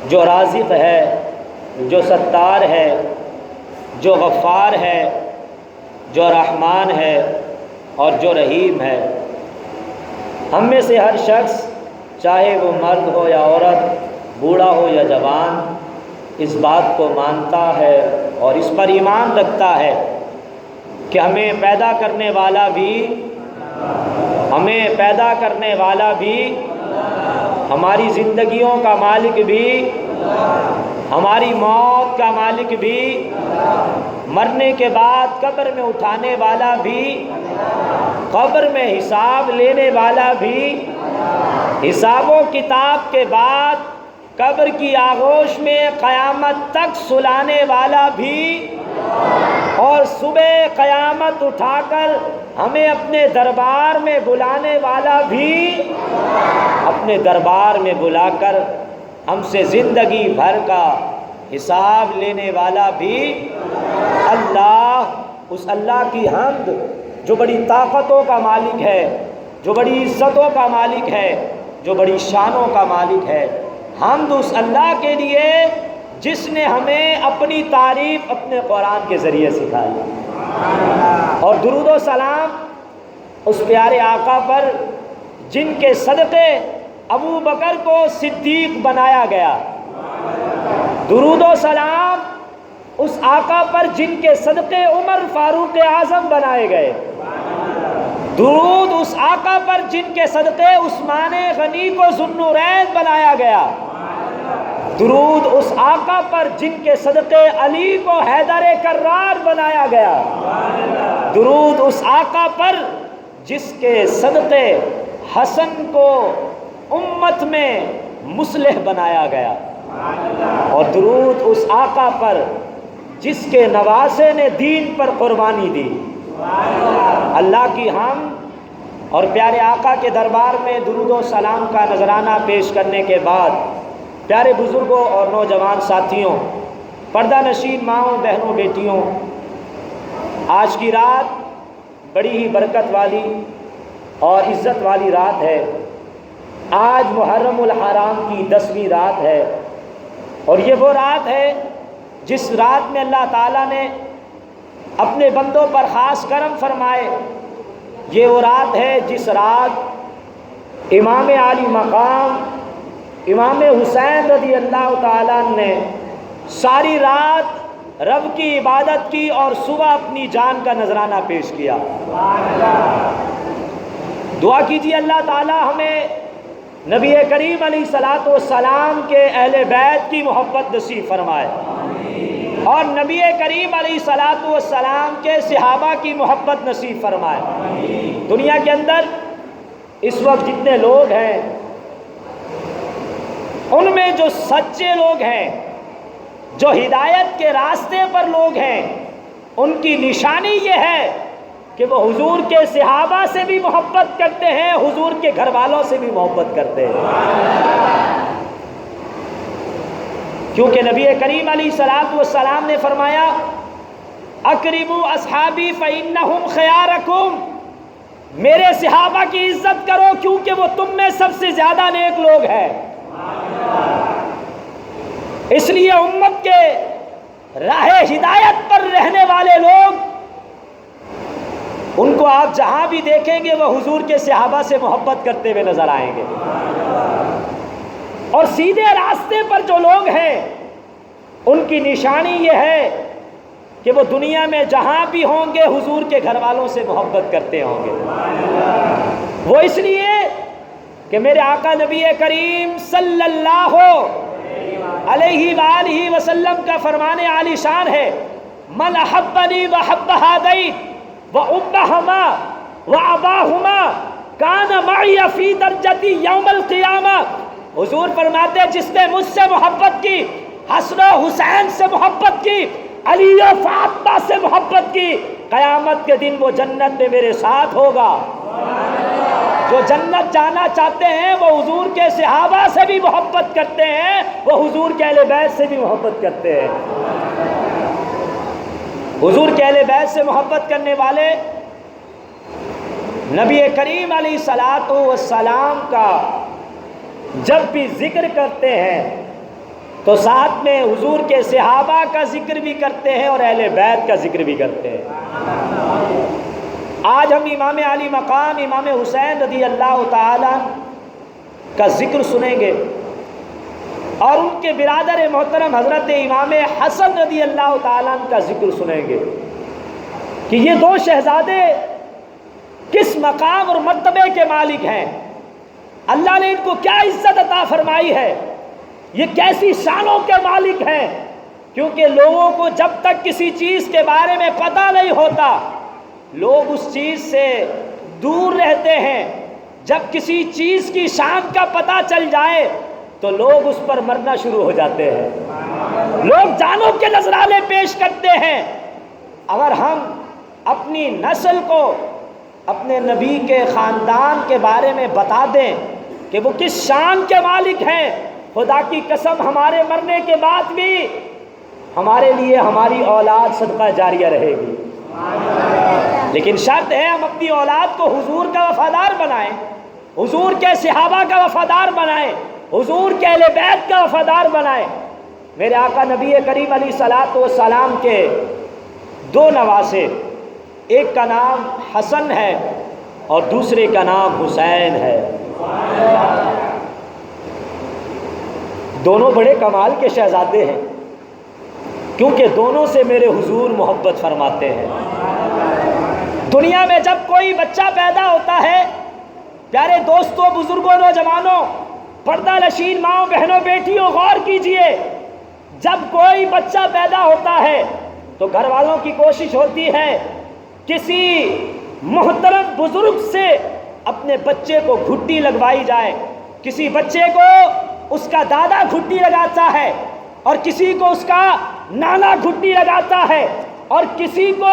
جو رازق ہے، جو ستار ہے، جو غفار ہے، جو رحمان ہے اور جو رحیم ہے۔ ہم میں سے ہر شخص، چاہے وہ مرد ہو یا عورت، بوڑھا ہو یا جوان، اس بات کو مانتا ہے اور اس پر ایمان رکھتا ہے کہ ہمیں پیدا کرنے والا بھی، ہماری زندگیوں کا مالک بھی، ہماری موت کا مالک بھی، مرنے کے بعد قبر میں اٹھانے والا بھی، قبر میں حساب لینے والا بھی، حساب و کتاب کے بعد قبر کی آغوش میں قیامت تک سلانے والا بھی، اور صبح قیامت اٹھا کر ہمیں اپنے دربار میں بلانے والا بھی، اپنے دربار میں بلا کر ہم سے زندگی بھر کا حساب لینے والا بھی اللہ۔ اس اللہ کی حمد جو بڑی طاقتوں کا مالک ہے، جو بڑی عزتوں کا مالک ہے، جو بڑی شانوں کا مالک ہے، حمد اس اللہ کے لیے جس نے ہمیں اپنی تعریف اپنے قرآن کے ذریعے سکھائی، اور درود و سلام اس پیارے آقا پر جن کے صدقے ابو بکر کو صدیق بنایا گیا، درود و سلام اس آقا پر جن کے صدقے عمر فاروق اعظم بنائے گئے، درود اس آقا پر جن کے صدقے عثمان غنی کو ذو النورین بنایا گیا، درود اس آقا پر جن کے صدقے علی کو حیدر کرار بنایا گیا، درود اس آقا پر جس کے صدقے حسن کو امت میں مصلح بنایا گیا، اور درود اس آقا پر جس کے نواسے نے دین پر قربانی دی۔ اللہ کی حمد اور پیارے آقا کے دربار میں درود و سلام کا نذرانہ پیش کرنے کے بعد، پیارے بزرگوں اور نوجوان ساتھیوں، پردہ نشین ماؤں، بہنوں، بیٹیوں، آج کی رات بڑی ہی برکت والی اور عزت والی رات ہے۔ آج محرم الحرام کی 10ویں رات ہے، اور یہ وہ رات ہے جس رات میں اللہ تعالیٰ نے اپنے بندوں پر خاص کرم فرمائے۔ یہ وہ رات ہے جس رات امام عالی مقام امام حسین رضی اللہ تعالیٰ نے ساری رات رب کی عبادت کی اور صبح اپنی جان کا نذرانہ پیش کیا۔ دعا کیجیے اللہ تعالیٰ ہمیں نبی کریم علیہ الصلوۃ والسلام کے اہل بیت کی محبت نصیب فرمائے، اور نبی کریم علیہ الصلوۃ والسلام کے صحابہ کی محبت نصیب فرمائے۔ دنیا کے اندر اس وقت جتنے لوگ ہیں، ان میں جو سچے لوگ ہیں، جو ہدایت کے راستے پر لوگ ہیں، ان کی نشانی یہ ہے کہ وہ حضور کے صحابہ سے بھی محبت کرتے ہیں، حضور کے گھر والوں سے بھی محبت کرتے ہیں، کیونکہ نبی کریم علیہ الصلوۃ والسلام نے فرمایا اکرموا اصحابی فانہم خیارکم، میرے صحابہ کی عزت کرو کیونکہ وہ تم میں سب سے زیادہ نیک لوگ ہیں۔ اس لیے امت کے راہ ہدایت پر رہنے والے لوگ، ان کو آپ جہاں بھی دیکھیں گے وہ حضور کے صحابہ سے محبت کرتے ہوئے نظر آئیں گے، اور سیدھے راستے پر جو لوگ ہیں ان کی نشانی یہ ہے کہ وہ دنیا میں جہاں بھی ہوں گے حضور کے گھر والوں سے محبت کرتے ہوں گے۔ وہ اس لیے کہ میرے آقا نبی کریم صلی اللہ علیہ وآلہ وسلم کا فرمان عالی شان ہے، من احبنی وحب ہذین وامہما واباہما کان معی فی درجتی یوم القیامہ۔ حضور فرماتے جس نے مجھ سے محبت کی، حسن و حسین سے محبت کی، علی و فاطمہ سے محبت کی، قیامت کے دن وہ جنت میں میرے ساتھ ہوگا۔ جو جنت جانا چاہتے ہیں وہ حضور کے صحابہ سے بھی محبت کرتے ہیں، وہ حضور کے اہل بیت سے بھی محبت کرتے ہیں۔ حضور کے اہل بیت سے محبت کرنے والے نبی کریم علیہ الصلوۃ والسلام کا جب بھی ذکر کرتے ہیں تو ساتھ میں حضور کے صحابہ کا ذکر بھی کرتے ہیں اور اہل بیت کا ذکر بھی کرتے ہیں۔ آج ہم امام علی مقام امام حسین رضی اللہ تعالیٰ کا ذکر سنیں گے اور ان کے برادر محترم حضرت امام حسن رضی اللہ تعالیٰ کا ذکر سنیں گے کہ یہ دو شہزادے کس مقام اور مرتبے کے مالک ہیں، اللہ نے ان کو کیا عزت عطا فرمائی ہے، یہ کیسی شانوں کے مالک ہیں۔ کیونکہ لوگوں کو جب تک کسی چیز کے بارے میں پتہ نہیں ہوتا لوگ اس چیز سے دور رہتے ہیں، جب کسی چیز کی شان کا پتہ چل جائے تو لوگ اس پر مرنا شروع ہو جاتے ہیں، لوگ جانوں کے نذرانے پیش کرتے ہیں۔ اگر ہم اپنی نسل کو اپنے نبی کے خاندان کے بارے میں بتا دیں کہ وہ کس شان کے مالک ہیں، خدا کی قسم ہمارے مرنے کے بعد بھی ہمارے لیے ہماری اولاد صدقہ جاریہ رہے گی۔ لیکن شرط ہے ہم اپنی اولاد کو حضور کا وفادار بنائیں، حضور کے صحابہ کا وفادار بنائیں، حضور کے اہل بیت کا وفادار بنائیں۔ میرے آقا نبی کریم علیہ الصلوۃ والسلام کے دو نواسے، ایک کا نام حسن ہے اور دوسرے کا نام حسین ہے۔ دونوں بڑے کمال کے شہزادے ہیں کیونکہ دونوں سے میرے حضور محبت فرماتے ہیں۔ دنیا میں جب کوئی بچہ پیدا ہوتا ہے، پیارے دوستوں، بزرگوں، نوجوانوں، پردہ نشین ماؤں، بہنوں، بیٹیوں، غور کیجئے، جب کوئی بچہ پیدا ہوتا ہے تو گھر والوں کی کوشش ہوتی ہے کسی محترم بزرگ سے اپنے بچے کو گھٹی لگوائی جائے۔ کسی بچے کو اس کا دادا گھٹی لگاتا ہے اور کسی کو اس کا نانا گھٹی لگاتا ہے اور کسی کو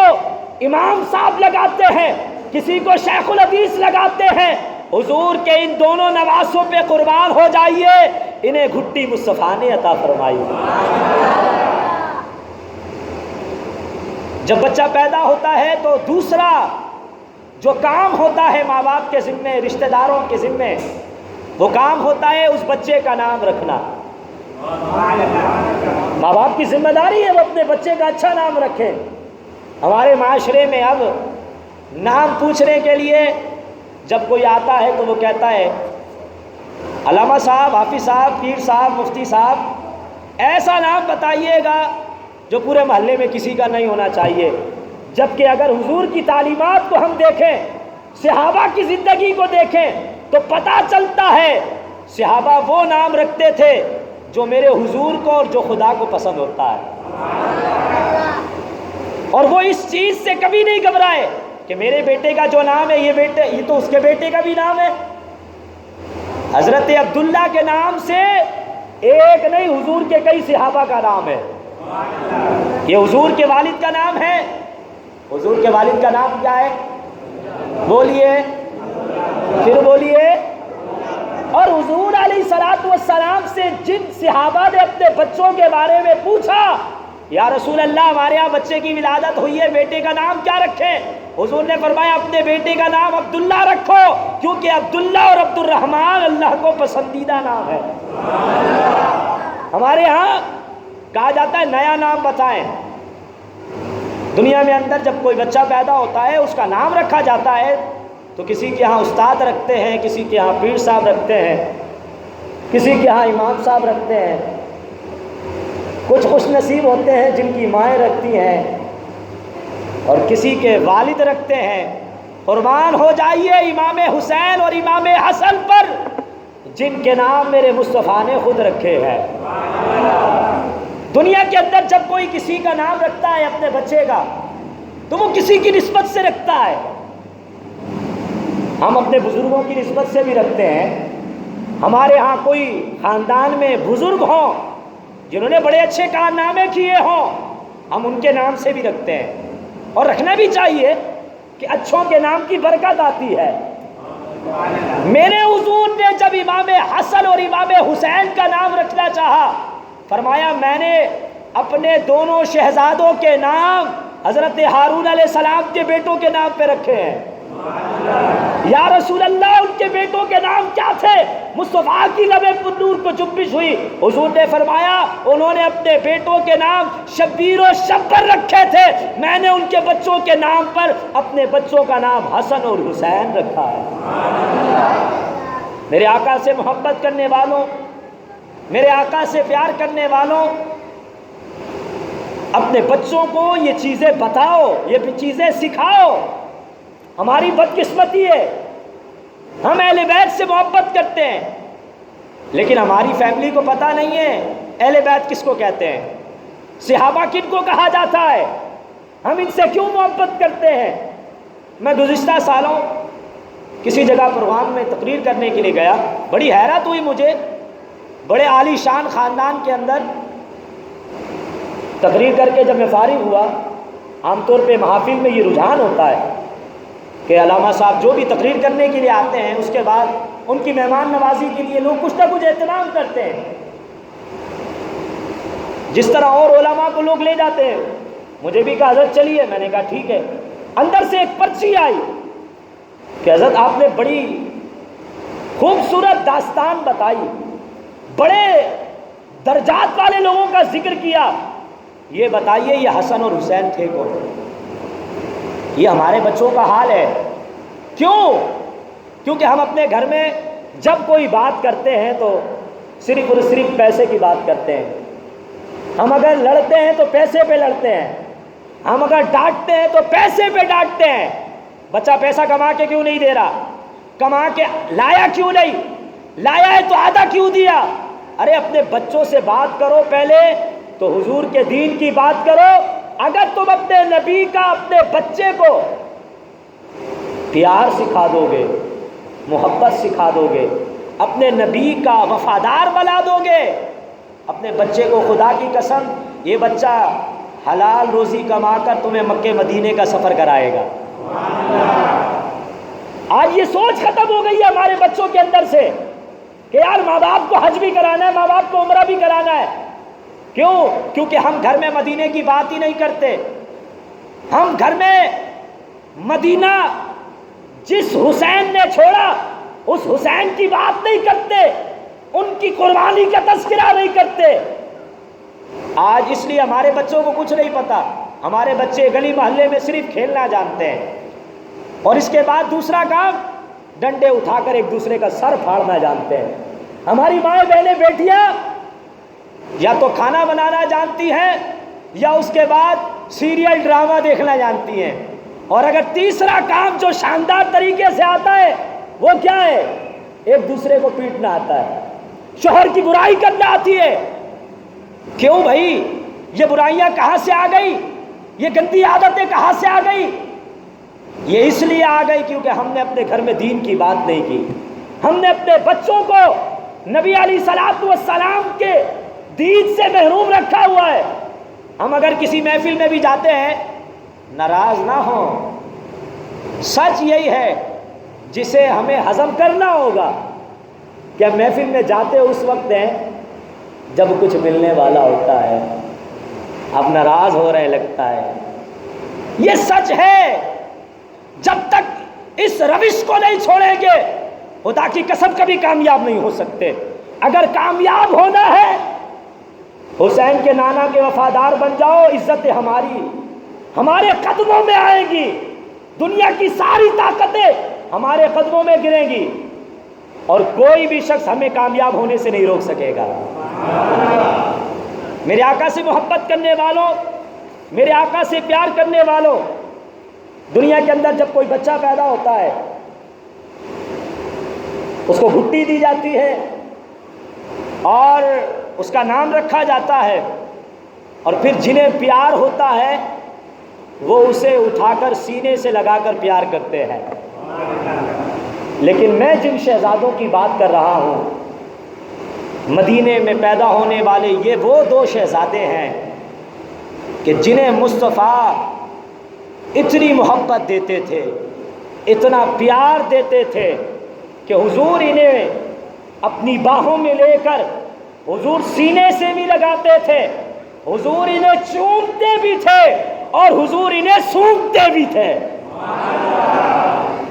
امام صاحب لگاتے ہیں، کسی کو شیخ الحدیث لگاتے ہیں۔ حضور کے ان دونوں نواسوں پہ قربان ہو جائیے، انہیں گھٹی مصطفیٰ نے عطا فرمائی۔ جب بچہ پیدا ہوتا ہے تو دوسرا جو کام ہوتا ہے ماں باپ کے ذمے، رشتہ داروں کے ذمے، وہ کام ہوتا ہے اس بچے کا نام رکھنا۔ ماں باپ کی ذمہ داری ہے وہ اپنے بچے کا اچھا نام رکھیں۔ ہمارے معاشرے میں اب نام پوچھنے کے لیے جب کوئی آتا ہے تو وہ کہتا ہے علامہ صاحب، حافظ صاحب، پیر صاحب، مفتی صاحب، ایسا نام بتائیے گا جو پورے محلے میں کسی کا نہیں ہونا چاہیے۔ جبکہ اگر حضور کی تعلیمات کو ہم دیکھیں، صحابہ کی زندگی کو دیکھیں تو پتہ چلتا ہے صحابہ وہ نام رکھتے تھے جو میرے حضور کو اور جو خدا کو پسند ہوتا ہے، اور وہ اس چیز سے کبھی نہیں گھبرائے کہ میرے بیٹے کا جو نام ہے یہ تو اس کے بیٹے کا بھی نام ہے۔ حضرت عبداللہ کے نام سے ایک نہیں، حضور کے کئی صحابہ کا نام ہے۔ یہ حضور کے والد کا نام ہے۔ حضور کے والد کا نام کیا ہے؟ بولیے، پھر بولیے۔ اور حضور علیہ الصلوۃ والسلام سے جن صحابہ نے اپنے بچوں کے بارے میں پوچھا، یا رسول اللہ ہمارے یہاں بچے کی ولادت ہوئی ہے، بیٹے کا نام کیا رکھیں؟ حضور نے فرمایا اپنے بیٹے کا نام عبداللہ رکھو، کیونکہ عبداللہ اور عبد الرحمن اللہ کو پسندیدہ نام ہے۔ ہمارے ہاں کہا جاتا ہے نیا نام بتائیں۔ دنیا میں اندر جب کوئی بچہ پیدا ہوتا ہے اس کا نام رکھا جاتا ہے تو کسی کے ہاں استاد رکھتے ہیں، کسی کے ہاں پیر صاحب رکھتے ہیں، کسی کے ہاں امام صاحب رکھتے ہیں، کچھ خوش نصیب ہوتے ہیں جن کی مائیں رکھتی ہیں، اور کسی کے والد رکھتے ہیں۔ قربان ہو جائیے امام حسین اور امام حسن پر جن کے نام میرے مصطفیٰ نے خود رکھے ہیں۔ دنیا کے اندر جب کوئی کسی کا نام رکھتا ہے اپنے بچے کا تو وہ کسی کی نسبت سے رکھتا ہے۔ ہم اپنے بزرگوں کی نسبت سے بھی رکھتے ہیں۔ ہمارے ہاں کوئی خاندان میں بزرگ ہوں جنہوں نے بڑے اچھے کارنامے کیے ہوں، ہم ان کے نام سے بھی رکھتے ہیں، اور رکھنا بھی چاہیے کہ اچھوں کے نام کی برکت آتی ہے۔ میرے حضور نے جب امام حسن اور امام حسین کا نام رکھنا چاہا، فرمایا میں نے اپنے دونوں شہزادوں کے نام حضرت ہارون علیہ السلام کے بیٹوں کے نام پہ رکھے ہیں۔ یا رسول اللہ ان کے بیٹوں کے نام کیا تھے؟ مصطفیٰ کی لبِ پرنور کو جنبش ہوئی، حضور نے فرمایا انہوں نے اپنے بیٹوں کے نام شبیر و شبر رکھے تھے، میں نے ان کے بچوں کے نام پر اپنے بچوں کا نام حسن اور حسین رکھا ہے۔ میرے آقا سے محبت کرنے والوں، میرے آقا سے پیار کرنے والوں، اپنے بچوں کو یہ چیزیں بتاؤ، یہ چیزیں سکھاؤ۔ ہماری بدقسمتی ہے، ہم اہل بیت سے محبت کرتے ہیں لیکن ہماری فیملی کو پتہ نہیں ہے اہل بیت کس کو کہتے ہیں، صحابہ کن کو کہا جاتا ہے، ہم ان سے کیوں محبت کرتے ہیں۔ میں گزشتہ سالوں کسی جگہ پروگرام میں تقریر کرنے کے لیے گیا، بڑی حیرت ہوئی مجھے، بڑے عالی شان خاندان کے اندر تقریر کر کے جب میں فارغ ہوا، عام طور پہ محافل میں یہ رجحان ہوتا ہے کہ علامہ صاحب جو بھی تقریر کرنے کے لیے آتے ہیں اس کے بعد ان کی مہمان نوازی کے لیے لوگ کچھ نہ کچھ اہتمام کرتے ہیں، جس طرح اور علماء کو لوگ لے جاتے ہیں۔ مجھے بھی کہا حضرت چلیے، میں نے کہا ٹھیک ہے۔ اندر سے ایک پرچی آئی کہ حضرت آپ نے بڑی خوبصورت داستان بتائی، بڑے درجات والے لوگوں کا ذکر کیا، یہ بتائیے یہ حسن اور حسین تھے کون؟ یہ ہمارے بچوں کا حال ہے۔ کیوں؟ کیونکہ ہم اپنے گھر میں جب کوئی بات کرتے ہیں تو صرف اور صرف پیسے کی بات کرتے ہیں، ہم اگر لڑتے ہیں تو پیسے پہ لڑتے ہیں، ہم اگر ڈانٹتے ہیں تو پیسے پہ ڈانٹتے ہیں۔ بچہ پیسہ کما کے کیوں نہیں دے رہا؟ کما کے لایا کیوں نہیں؟ لایا ہے تو آدھا کیوں دیا؟ ارے اپنے بچوں سے بات کرو پہلے تو حضور کے دین کی بات کرو۔ اگر تم اپنے نبی کا اپنے بچے کو پیار سکھا دو گے، محبت سکھا دو گے، اپنے نبی کا وفادار بنا دو گے، اپنے بچے کو، خدا کی قسم یہ بچہ حلال روزی کما کر تمہیں مکے مدینے کا سفر کرائے گا۔ آج یہ سوچ ختم ہو گئی ہے ہمارے بچوں کے اندر سے کہ یار ماں باپ کو حج بھی کرانا ہے، ماں باپ کو عمرہ بھی کرانا ہے۔ کیوں؟ کیونکہ ہم گھر میں مدینے کی بات ہی نہیں کرتے، ہم گھر میں مدینہ جس حسین نے چھوڑا اس حسین کی بات نہیں کرتے، ان کی قربانی کا تذکرہ نہیں کرتے۔ آج اس لیے ہمارے بچوں کو کچھ نہیں پتا، ہمارے بچے گلی محلے میں صرف کھیلنا جانتے ہیں، اور اس کے بعد دوسرا کام ڈنڈے اٹھا کر ایک دوسرے کا سر پھاڑنا جانتے ہیں۔ ہماری مائیں بہنیں بیٹیاں یا تو کھانا بنانا جانتی ہیں یا اس کے بعد سیریل ڈرامہ دیکھنا جانتی ہیں، اور اگر تیسرا کام جو شاندار طریقے سے آتا ہے وہ کیا ہے؟ ایک دوسرے کو پیٹنا آتا ہے، شوہر کی برائی کرنا آتی ہے۔ کیوں بھائی؟ یہ برائیاں کہاں سے آ گئی؟ یہ گندی عادتیں کہاں سے آ گئی؟ یہ اس لیے آ گئی کیونکہ ہم نے اپنے گھر میں دین کی بات نہیں کی، ہم نے اپنے بچوں کو نبی علیہ الصلوۃ والسلام کے دین سے محروم رکھا ہوا ہے۔ ہم اگر کسی محفل میں بھی جاتے ہیں، ناراض نہ ہوں، سچ یہی ہے جسے ہمیں ہضم کرنا ہوگا کہ ہم محفل میں جاتے اس وقت ہیں جب کچھ ملنے والا ہوتا ہے، اب ناراض ہو رہے لگتا ہے۔ یہ سچ ہے، جب تک اس روش کو نہیں چھوڑیں گے خدا کی قسم کبھی کامیاب نہیں ہو سکتے۔ اگر کامیاب ہونا ہے حسین کے نانا کے وفادار بن جاؤ، عزت ہماری ہمارے قدموں میں آئے گی، دنیا کی ساری طاقتیں ہمارے قدموں میں گریں گی، اور کوئی بھی شخص ہمیں کامیاب ہونے سے نہیں روک سکے گا۔ میرے آقا سے محبت کرنے والوں، میرے آقا سے پیار کرنے والوں، دنیا کے اندر جب کوئی بچہ پیدا ہوتا ہے اس کو گھٹی دی جاتی ہے اور اس کا نام رکھا جاتا ہے، اور پھر جنہیں پیار ہوتا ہے وہ اسے اٹھا کر سینے سے لگا کر پیار کرتے ہیں۔ لیکن میں جن شہزادوں کی بات کر رہا ہوں، مدینے میں پیدا ہونے والے یہ وہ دو شہزادے ہیں کہ جنہیں مصطفیٰ اتنی محبت دیتے تھے، اتنا پیار دیتے تھے کہ حضور انہیں اپنی باہوں میں لے کر حضور سینے سے بھی لگاتے تھے، حضور انہیں چومتے بھی تھے اور حضور انہیں سونگھتے بھی تھے۔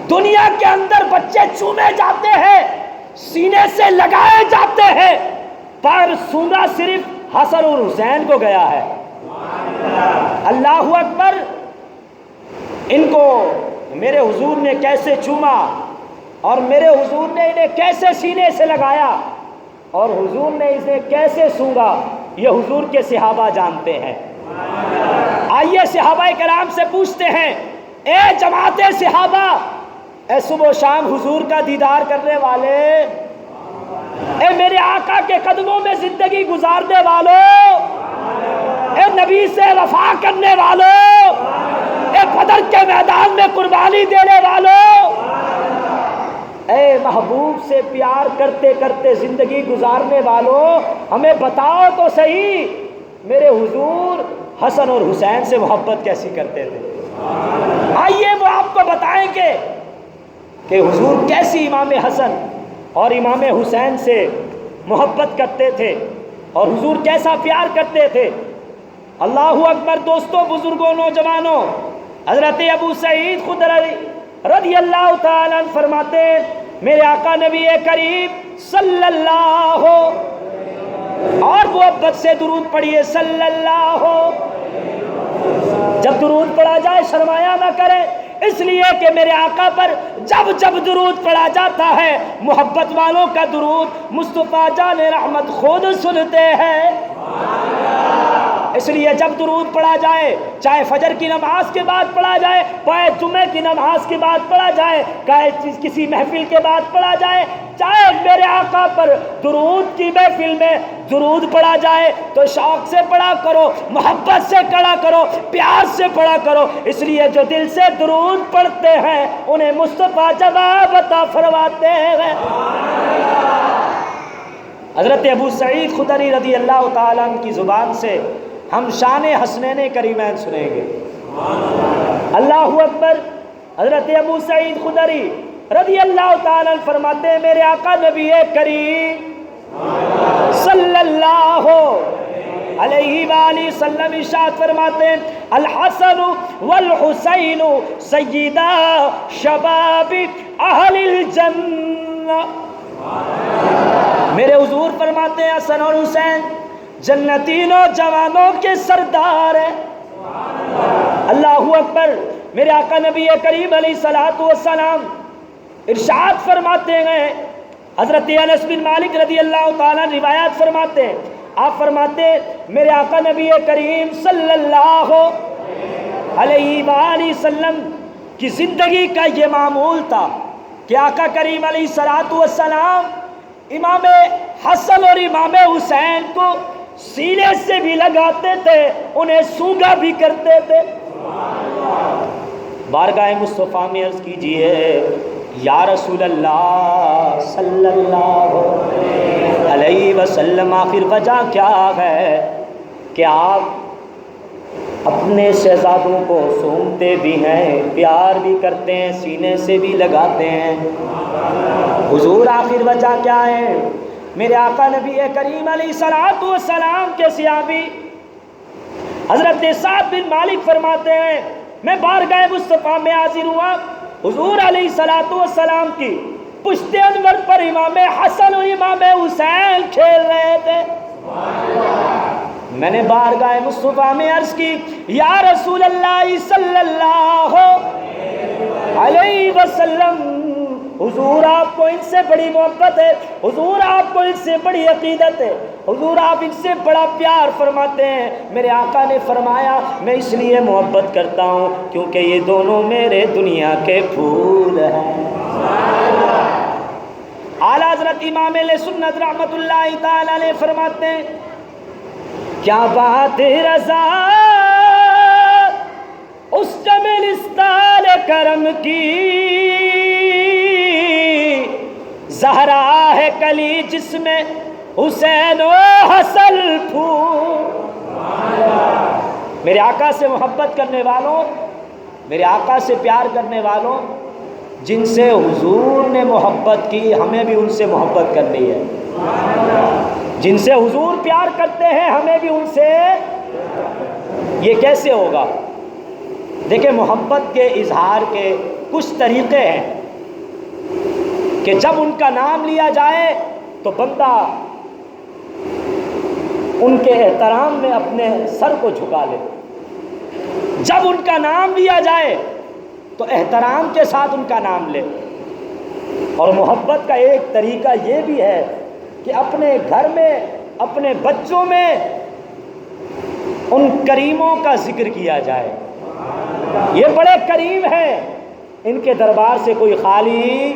دنیا کے اندر بچے چومے جاتے ہیں، سینے سے لگائے جاتے ہیں، پر سونگا صرف حسن اور حسین کو گیا ہے۔ اللہ اکبر! ان کو میرے حضور نے کیسے چوما اور میرے حضور نے انہیں کیسے سینے سے لگایا اور حضور نے اسے کیسے سونگا، یہ حضور کے صحابہ جانتے ہیں۔ آئیے صحابہ کرام سے پوچھتے ہیں، اے جماعت صحابہ، اے صبح و شام حضور کا دیدار کرنے والے، اے میرے آقا کے قدموں میں زندگی گزارنے والوں، اے نبی سے وفا کرنے والوں، اے بدر کے میدان میں قربانی دینے والوں، اے محبوب سے پیار کرتے کرتے زندگی گزارنے والوں، ہمیں بتاؤ تو صحیح میرے حضور حسن اور حسین سے محبت کیسی کرتے تھے۔ آئیے وہ آپ کو بتائیں گے کہ حضور کیسی امام حسن اور امام حسین سے محبت کرتے تھے اور حضور کیسا پیار کرتے تھے۔ اللہ اکبر! دوستوں، بزرگوں، نوجوانوں، حضرت ابو سعید خدری رضی اللہ تعالیٰ عنہ فرماتے ہیں، میرے آقا نبی کریم صلی اللہ اور محبت سے درود پڑھیے صلی اللہ۔ جب درود پڑھا جائے شرمایا نہ کرے، اس لیے کہ میرے آقا پر جب جب درود پڑھا جاتا ہے محبت والوں کا درود مصطفیٰ جان رحمت خود سنتے ہیں۔ اس لیے جب درود پڑھا جائے، چاہے فجر کی نماز کے بعد پڑھا جائے، چاہے جمعے کی نماز کے بعد پڑھا جائے، چاہے کسی محفل کے بعد پڑھا جائے، چاہے میرے آقا پر درود کی محفل میں درود پڑھا جائے تو شوق سے پڑھا کرو، محبت سے پڑھا کرو، پیار سے پڑھا کرو۔ اس لیے جو دل سے درود پڑھتے ہیں انہیں مصطفیٰ جواب عطا فرماتے ہیں۔ حضرت ابو سعید خدری رضی اللہ تعالیٰ عنہ کی زبان سے ہم شان حسنین کریمین سنیں گے۔ اللہ اکبر! حضرت ابو سعید خدری رضی اللہ تعالیٰ عنہ فرماتے ہیں، میرے آقا نبی کریم صلی اللہ علیہ وآلہ وسلم ارشاد فرماتے ہیں، الحسن والحسین سیدا شباب اہل الجنہ۔ میرے حضور فرماتے ہیں حسن اور حسین جنتی نوجوانوں کے سردار ہیں۔ اللہ اکبر! میرے آقا نبی کریم علیہ الصلوۃ والسلام ارشاد فرماتے ہیں، حضرت انس بن مالک رضی اللہ تعالیٰ روایت فرماتے ہیں، آپ فرماتے ہیں میرے آقا نبی کریم صلی اللہ علیہ وآلہ وسلم کی زندگی کا یہ معمول تھا کہ آقا کریم علیہ الصلوۃ والسلام امام حسن اور امام حسین کو سینے سے بھی لگاتے تھے، انہیں سونگا بھی کرتے تھے۔ بارگاہ مصطفیٰ میں عرض کیجئے، یا رسول اللہ صلی اللہ علیہ وسلم، آخر وجہ کیا ہے کہ آپ اپنے شہزادوں کو سونگتے بھی ہیں، پیار بھی کرتے ہیں، سینے سے بھی لگاتے ہیں؟ حضور آخر وجہ کیا ہے؟ میرے آقا نبی کریم علیہ الصلوۃ والسلام کے صحابی حضرت سعد بن مالک فرماتے ہیں، میں بارگاہ مصطفیٰ میں حاضر ہوا، حضور علیہ الصلوۃ والسلام کی پشت انور پر امام حسن اور امام حسین کھیل رہے تھے۔ میں نے بارگاہ مصطفیٰ میں عرض کی، یا رسول اللہ صلی اللہ علیہ وسلم، حضور آپ کو ان سے بڑی محبت ہے، حضور آپ کو ان سے بڑی عقیدت ہے، حضور آپ ان سے بڑا پیار فرماتے ہیں۔ میرے آقا نے فرمایا، میں اس لیے محبت کرتا ہوں کیونکہ یہ دونوں میرے دنیا کے پھول ہیں۔ اعلیٰ حضرت امام علیہ سنت رحمت اللہ تعالی علیہ فرماتے ہیں، کیا بات رضا اس جملستان کرم کی، زہرا ہے کلی جس میں حسین و حسن پھول۔ میرے آقا سے محبت کرنے والوں، میرے آقا سے پیار کرنے والوں، جن سے حضور نے محبت کی ہمیں بھی ان سے محبت کرنی ہے۔ جن سے حضور پیار کرتے ہیں ہمیں بھی ان سے۔ یہ کیسے ہوگا؟ دیکھیں، محبت کے اظہار کے کچھ طریقے ہیں۔ کہ جب ان کا نام لیا جائے تو بندہ ان کے احترام میں اپنے سر کو جھکا لے، جب ان کا نام لیا جائے تو احترام کے ساتھ ان کا نام لے۔ اور محبت کا ایک طریقہ یہ بھی ہے کہ اپنے گھر میں، اپنے بچوں میں ان کریموں کا ذکر کیا جائے، یہ بڑے کریم ہیں، ان کے دربار سے کوئی خالی۔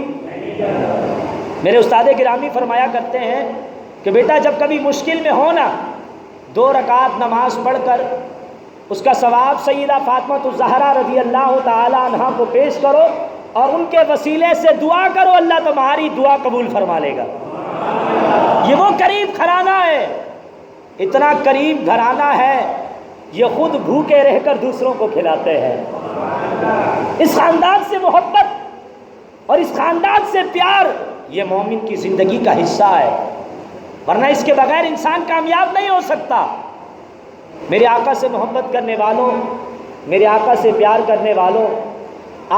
میرے استاد گرامی فرمایا کرتے ہیں کہ بیٹا جب کبھی مشکل میں ہو نا، 2 رکعت نماز پڑھ کر اس کا ثواب سیدہ فاطمہ الزہرا رضی اللہ تعالی عنہا کو پیش کرو اور ان کے وسیلے سے دعا کرو، اللہ تمہاری دعا قبول فرما لے گا۔ یہ وہ قریب گھرانہ ہے، اتنا قریب گھرانہ ہے، یہ خود بھوکے رہ کر دوسروں کو کھلاتے ہیں۔ اس خاندان سے محبت اور اس خاندان سے پیار یہ مومن کی زندگی کا حصہ ہے، ورنہ اس کے بغیر انسان کامیاب نہیں ہو سکتا۔ میرے آقا سے محبت کرنے والوں، میرے آقا سے پیار کرنے والوں،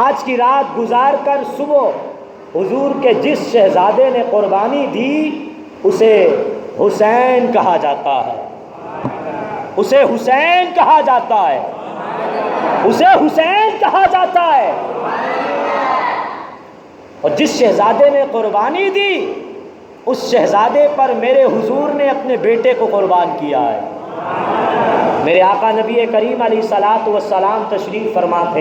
آج کی رات گزار کر صبح حضور کے جس شہزادے نے قربانی دی اسے حسین کہا جاتا ہے، اسے حسین کہا جاتا ہے، اسے حسین کہا جاتا ہے۔ اور جس شہزادے نے قربانی دی اس شہزادے پر میرے حضور نے اپنے بیٹے کو قربان کیا ہے۔ میرے آقا نبی کریم علیہ الصلوۃ والسلام تشریف فرما تھے۔